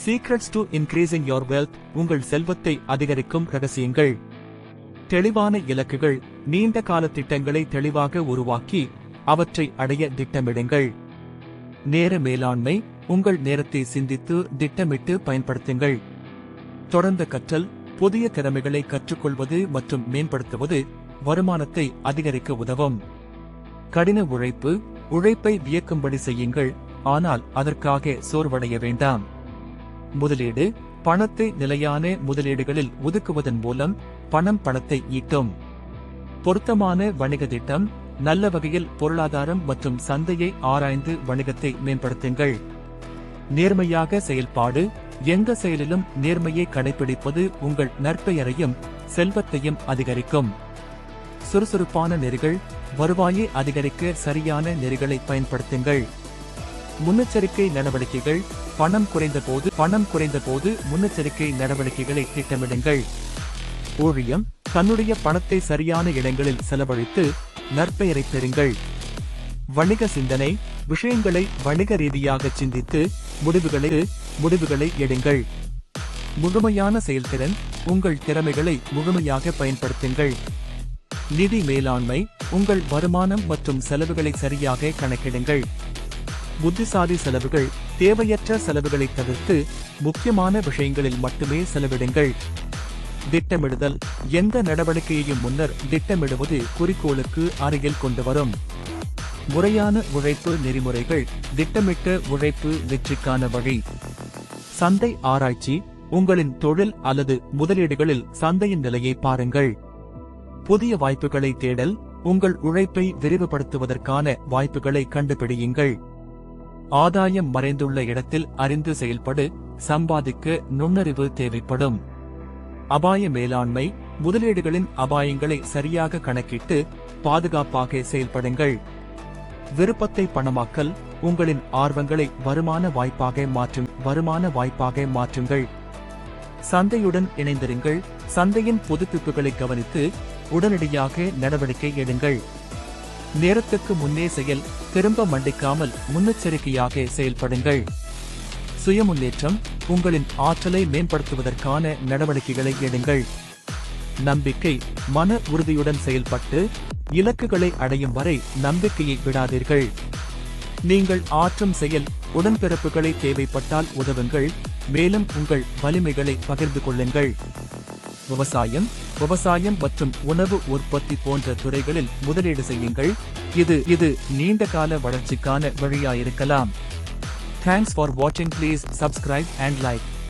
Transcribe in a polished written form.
Secrets to increasing your wealth, உங்கள் செல்வத்தை அதிகரிக்கும் ரகசியங்கள். தெளிவான இலக்குகள், நீண்ட கால திட்டங்களை தெளிவாக உருவாக்கி அவற்றை அடைய திட்டமிடுங்கள். நேர மேலாண்மை, உங்கள் நேரத்தை சிந்தித்து திட்டமிட்டு பயன்படுத்துங்கள். தொடர்ந்த கற்றல், புதிய திறமைகளை கற்றுக்கொள்வது மற்றும் மேம்படுத்துவது வருமானத்தை அதிகரிக்க உதவும். கடின உழைப்பு, உழைப்பை வியக்கும்படி செய்யுங்கள், ஆனால் அதற்காக சோர்வடைய வேண்டாம். முதலீடு, பணத்தை நிலையான முதலீடுகளில் ஒதுக்குவதன் மூலம் பணத்தை ஈட்டும். பொருத்தமான வணிக திட்டம், நல்ல வகையில் பொருளாதாரம் மற்றும் சந்தையை ஆராய்ந்து வணிகத்தை மேம்படுத்துங்கள். நேர்மையாக செயல்பாடு, எந்த செயலிலும் நேர்மையை கடைபிடிப்பது உங்கள் நற்பெயரையும் செல்வத்தையும் அதிகரிக்கும். சுறுசுறுப்பான நெறிகள், வருவாயை அதிகரிக்க சரியான நெறிகளை பயன்படுத்துங்கள். முன்னெச்சரிக்கை நடவடிக்கைகள், பணம் குறைந்த போது முன்னெச்சரிக்கை நடவடிக்கைகளை திட்டமிடுங்கள். ஊழியம், தன்னுடைய பணத்தை சரியான இடங்களில் செலவழித்து நற்பெயரை பெறுங்கள். வணிக சிந்தனை, விஷயங்களை வணிக ரீதியாக சிந்தித்து முடிவுகளை எடுங்கள். முழுமையான செயல்திறன், உங்கள் திறமைகளை முழுமையாக பயன்படுத்துங்கள். நிதி மேலாண்மை, உங்கள் வருமானம் மற்றும் செலவுகளை சரியாக கணக்கிடுங்கள். புத்திசாலி செலவுகள், தேவையற்ற செலவுகளை தவிர்த்து முக்கியமான விஷயங்களில் மட்டுமே செலவிடுங்கள். திட்டமிடுதல், எந்த நடவடிக்கையையும் முன்னர் திட்டமிடுவது குறிக்கோளுக்கு அருகில் கொண்டு வரும். முறையான உழைப்பு நெறிமுறைகள், திட்டமிட்ட உழைப்பு வெற்றிக்கான வழி. சந்தை ஆராய்ச்சி, உங்களின் தொழில் அல்லது முதலீடுகளில் சந்தையின் நிலையை பாருங்கள். புதிய வாய்ப்புகளை தேடல், உங்கள் உழைப்பை விரிவுபடுத்துவதற்கான வாய்ப்புகளை கண்டுபிடியுங்கள். ஆதாயம் மறைந்துள்ள இடத்தில் அறிந்து செயல்படு, சம்பாதிக்க நுண்ணறிவு தேவைப்படும். அபாய மேலாண்மை, முதலீடுகளின் அபாயங்களை சரியாக கணக்கிட்டு பாதுகாப்பாக செயல்படுங்கள். விருப்பத்தை பணமாக்கல், உங்களின் ஆர்வங்களை வருமான வாய்ப்பாக மாற்றுங்கள். சந்தையுடன் இணைந்திருங்கள், சந்தையின் புதுப்பிப்புகளை கவனித்து உடனடியாக நடவடிக்கை எடுங்கள். நேரத்துக்கு முன்னே திரும்ப மண்டிக்காமல் முன்னெச்சரிக்கையாக செயல்படுங்கள். சுயமுன்னேற்றம், உங்களின் ஆற்றலை மேம்படுத்துவதற்கான நடவடிக்கைகளை எடுங்கள். நம்பிக்கை, மன உறுதியுடன் செயல்பட்டு இலக்குகளை அடையும் வரை நம்பிக்கையை விடாதீர்கள். நீங்கள் ஆற்றும் செயல், உடன்பிறப்புகளை தேவைப்பட்டால் உதவுங்கள், மேலும் உங்கள் வலிமைகளை பகிர்ந்து கொள்ளுங்கள். விவசாயம் மற்றும் உணவு உற்பத்தி போன்ற துறைகளில் முதலீடு செய்யுங்கள். இது நீண்டகால வளர்ச்சிக்கான வழியாயிருக்கலாம். Thanks for watching. Please subscribe and like.